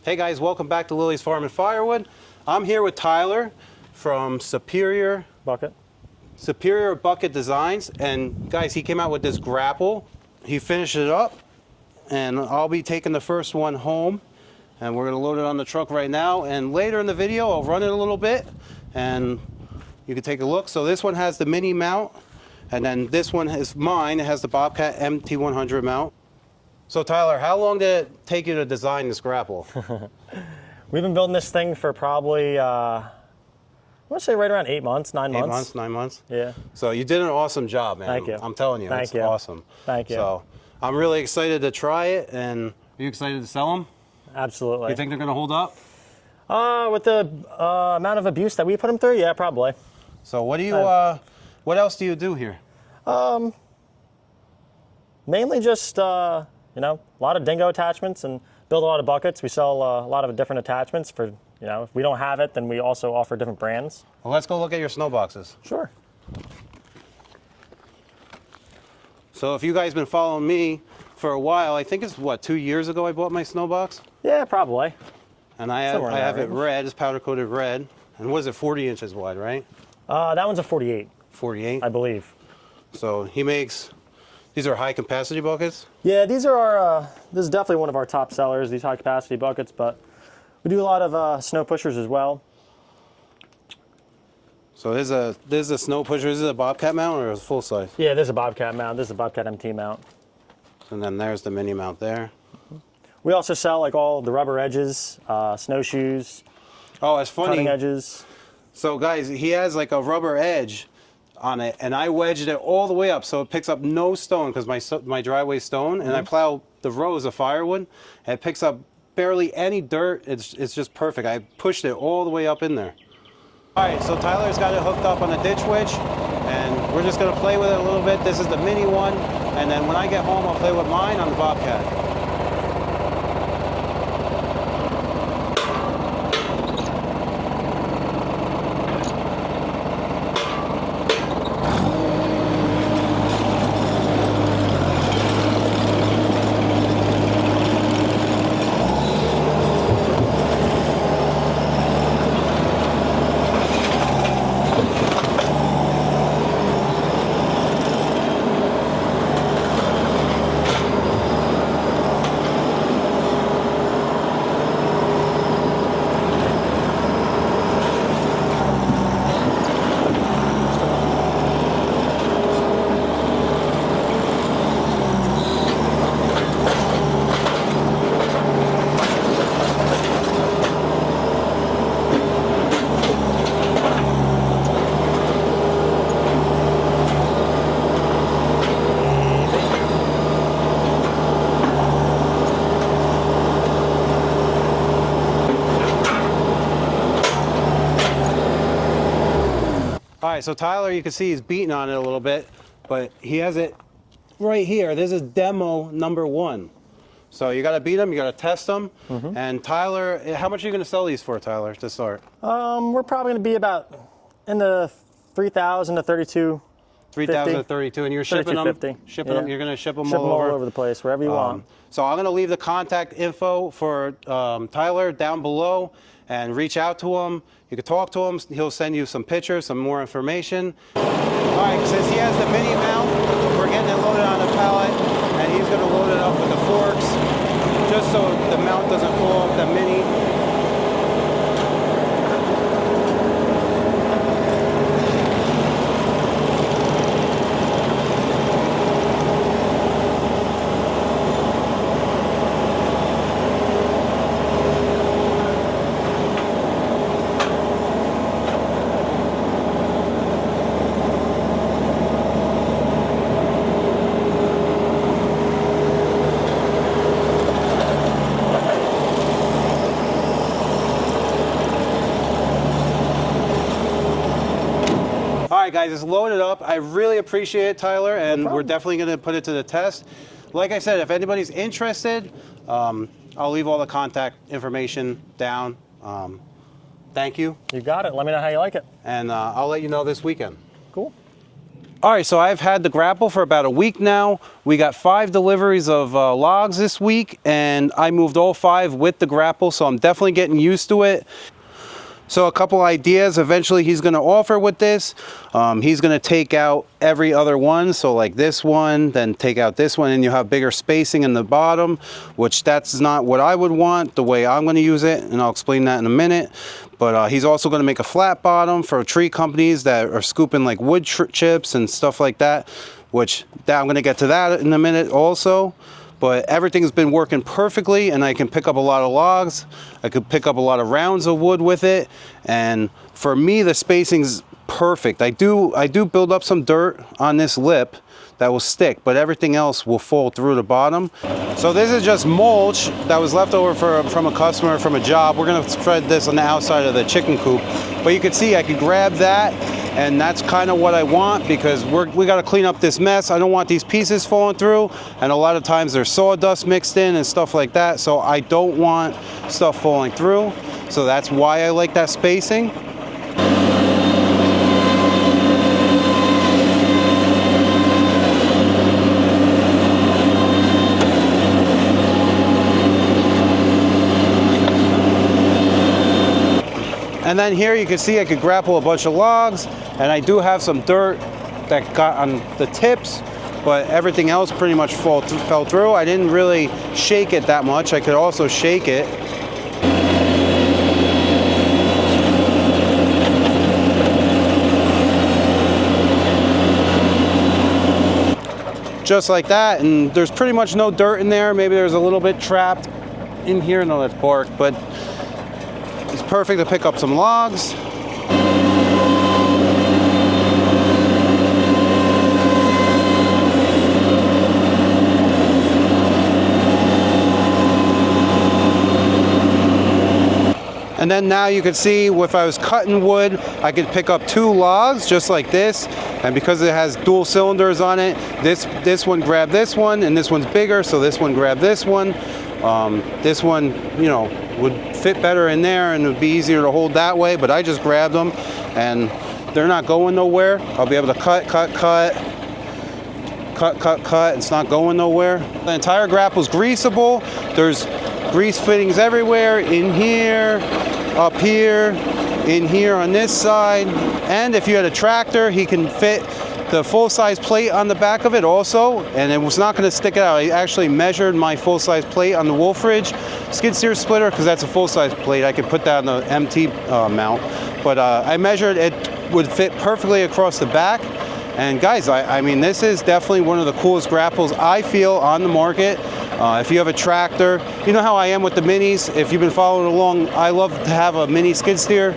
Hey guys, welcome back to Lily's Farm and Firewood. I'm here with Tyler from Superior Bucket Designs, and guys, he came out with this Grapple. He finished it up, and I'll be taking the first one home, and we're gonna load it on the truck right now. And later in the video, I'll run it a little bit, and you can take a look. So this one has the mini mount, and then this one is mine. It has the Bobcat MT100 mount. So Tyler, how long did it take you to design this Grapple? We've been building this thing for probably, I want to say right around 8 months, 9 months. 8 months, 9 months? Yeah. So you did an awesome job, man. Thank you. I'm telling you, it's awesome. Thank you. So I'm really excited to try it, and are you excited to sell them? Absolutely. You think they're going to hold up? With the amount of abuse that we put them through, yeah, probably. So what do you, what else do you do here? Mainly just, you know, a lot of dingo attachments and build a lot of buckets. We sell a lot of different attachments for, you know, if we don't have it, then we also offer different brands. Well, let's go look at your snow boxes. Sure. So if you guys been following me for a while, I think it's what, 2 years ago I bought my snow box? Yeah, probably. And I have it red, it's powder coated red. And what is it, 40 inches wide, right? That one's a 48. 48? I believe. So he makes, these are high capacity buckets? Yeah, these are our, this is definitely one of our top sellers, these high capacity buckets, but we do a lot of snow pushers as well. So there's a snow pusher. Is it a Bobcat mount or a full size? Yeah, there's a Bobcat mount. This is a Bobcat MT mount. And then there's the mini mount there. We also sell like all the rubber edges, snowshoes. Oh, it's funny. Cutting edges. So guys, he has like a rubber edge on it, and I wedged it all the way up so it picks up no stone, because my driveway's stone, and I plow the rows of firewood, and it picks up barely any dirt. It's just perfect. I pushed it all the way up in there. All right, so Tyler's got it hooked up on a ditch witch, and we're just gonna play with it a little bit. This is the mini one, and then when I get home, I'll play with mine on the Bobcat. All right, so Tyler, you can see he's beating on it a little bit, but he has it right here. This is demo number 1. So you got to beat them, you got to test them. And Tyler, how much are you going to sell these for, Tyler, to start? We're probably going to be about in the 3,000 to 32. 3,000 to 32, and you're shipping them. Shipping them. You're going to ship them all over the place, wherever you want. So I'm going to leave the contact info for Tyler down below, and reach out to him. You can talk to him. He'll send you some pictures, some more information. All right, since he has the mini mount, we're getting it loaded on a pallet, and he's going to load it up with the forks, just so the mount doesn't fall off the mini. All right, guys, it's loaded up. I really appreciate it, Tyler, and we're definitely going to put it to the test. Like I said, if anybody's interested, I'll leave all the contact information down. Thank you. You got it. Let me know how you like it. And I'll let you know this weekend. Cool. All right, so I've had the Grapple for about a week now. We got 5 deliveries of logs this week, and I moved all 5 with the Grapple, so I'm definitely getting used to it. So a couple ideas eventually he's going to offer with this. He's going to take out every other one, so like this one, then take out this one, and you'll have bigger spacing in the bottom, which that's not what I would want, the way I'm going to use it, and I'll explain that in a minute. But he's also going to make a flat bottom for tree companies that are scooping like wood chips and stuff like that, which I'm going to get to that in a minute also. But everything's been working perfectly, and I can pick up a lot of logs. I could pick up a lot of rounds of wood with it, and for me the spacing's perfect. I do build up some dirt on this lip that will stick, but everything else will fall through the bottom. So this is just mulch that was left over from a customer from a job. We're gonna spread this on the outside of the chicken coop. But you can see I could grab that, and that's kind of what I want, because we gotta clean up this mess. I don't want these pieces falling through, and a lot of times there's sawdust mixed in and stuff like that, so I don't want stuff falling through. So that's why I like that spacing. And then here you can see I could grapple a bunch of logs, and I do have some dirt that got on the tips, but everything else pretty much fell through. I didn't really shake it that much. I could also shake it. Just like that, and there's pretty much no dirt in there. Maybe there's a little bit trapped in here. No, that's bark, but it's perfect to pick up some logs. And then now you can see if I was cutting wood, I could pick up 2 logs just like this. And because it has dual cylinders on it, this one grabbed this one, and this one's bigger, so this one grabbed this one. This one, you know, would fit better in there, and it would be easier to hold that way, but I just grabbed them, and they're not going nowhere. I'll be able to cut. It's not going nowhere. The entire Grapple's greasable. There's grease fittings everywhere, in here, up here, in here on this side. And if you had a tractor, he can fit the full-size plate on the back of it also, and it was not going to stick out. I actually measured my full-size plate on the Wolfridge skid steer splitter, because that's a full-size plate. I could put that on the MT mount, but I measured it would fit perfectly across the back. And guys, I mean, this is definitely one of the coolest Grapples I feel on the market. If you have a tractor, you know how I am with the minis. If you've been following along, I love to have a mini skid steer.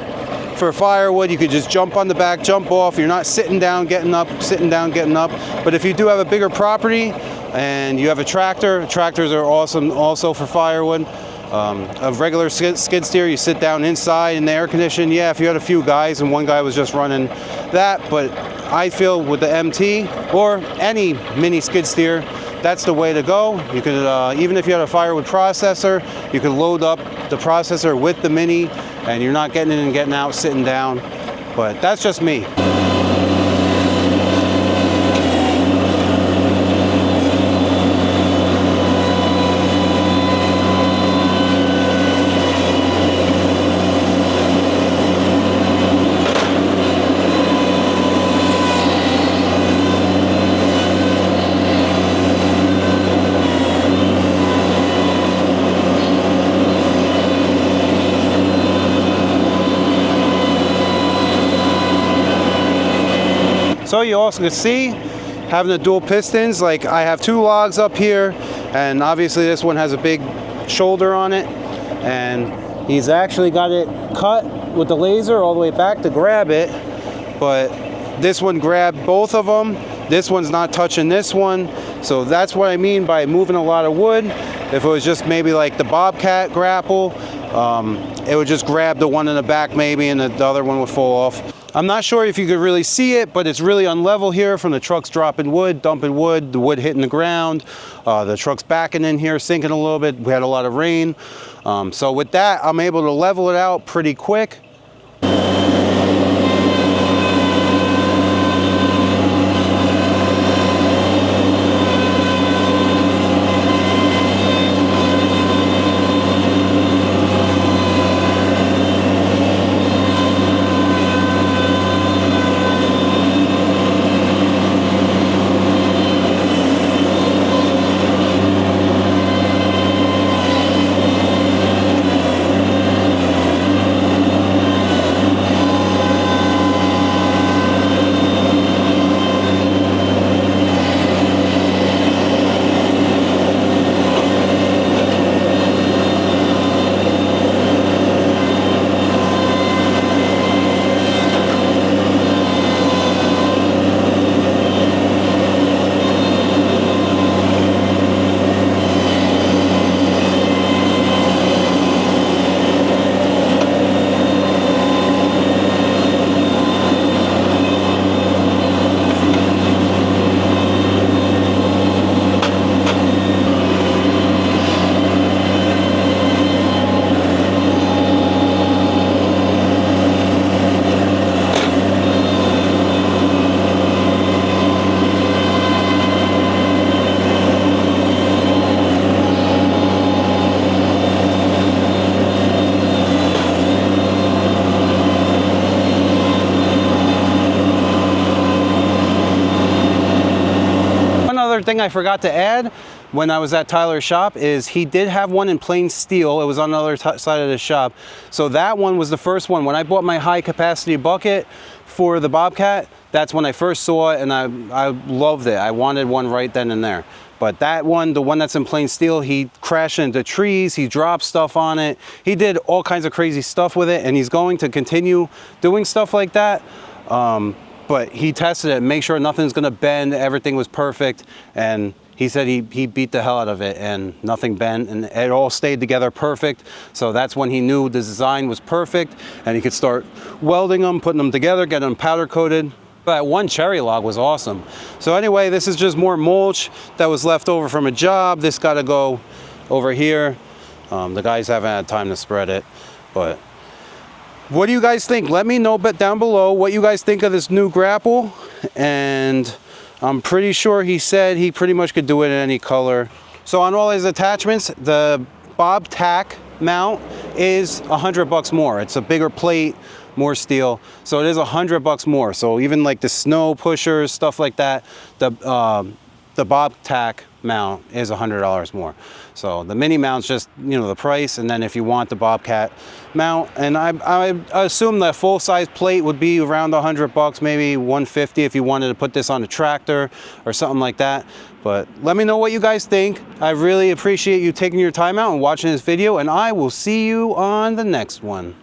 For firewood, you could just jump on the back, jump off. You're not sitting down, getting up, sitting down, getting up. But if you do have a bigger property and you have a tractor, tractors are awesome also for firewood. A regular skid steer, you sit down inside in the air condition. Yeah, if you had a few guys and one guy was just running that, but I feel with the MT or any mini skid steer, that's the way to go. You could, even if you had a firewood processor, you could load up the processor with the mini, and you're not getting in and getting out, sitting down. But that's just me. So you also can see having the dual pistons, like I have 2 logs up here, and obviously this one has a big shoulder on it, and he's actually got it cut with the laser all the way back to grab it, but this one grabbed both of them. This one's not touching this one, so that's what I mean by moving a lot of wood. If it was just maybe like the Bobcat Grapple, it would just grab the one in the back maybe, and the other one would fall off. I'm not sure if you could really see it, but it's really unlevel here from the trucks dropping wood, dumping wood, the wood hitting the ground, the trucks backing in here, sinking a little bit. We had a lot of rain. So with that, I'm able to level it out pretty quick. thing I forgot to add when I was at Tyler's shop is he did have one in plain steel. It was on the other side of the shop. So that one was the first one. When I bought my high capacity bucket for the Bobcat, that's when I first saw it, and I loved it. I wanted one right then and there. But that one, the one that's in plain steel, he crashed into trees, he dropped stuff on it. He did all kinds of crazy stuff with it, and he's going to continue doing stuff like that. But he tested it, make sure nothing's gonna bend, everything was perfect, and he said he beat the hell out of it and nothing bent, and it all stayed together perfect. So that's when he knew the design was perfect, and he could start welding them, putting them together, getting them powder coated. That one cherry log was awesome. So anyway, this is just more mulch that was left over from a job. This got to go over here. The guys haven't had time to spread it, but what do you guys think? Let me know down below what you guys think of this new Grapple. And I'm pretty sure he said he pretty much could do it in any color. So on all his attachments, the Bob tack mount is $100 more. It's a bigger plate, more steel, so it is $100 more. So even like the snow pushers, stuff like that, the Bob tack mount is $100 more. So the mini mount's just, you know, the price, and then if you want the Bobcat mount, and I assume the full size plate would be around $100, maybe $150 if you wanted to put this on a tractor or something like that. But let me know what you guys think. I really appreciate you taking your time out and watching this video, and I will see you on the next one.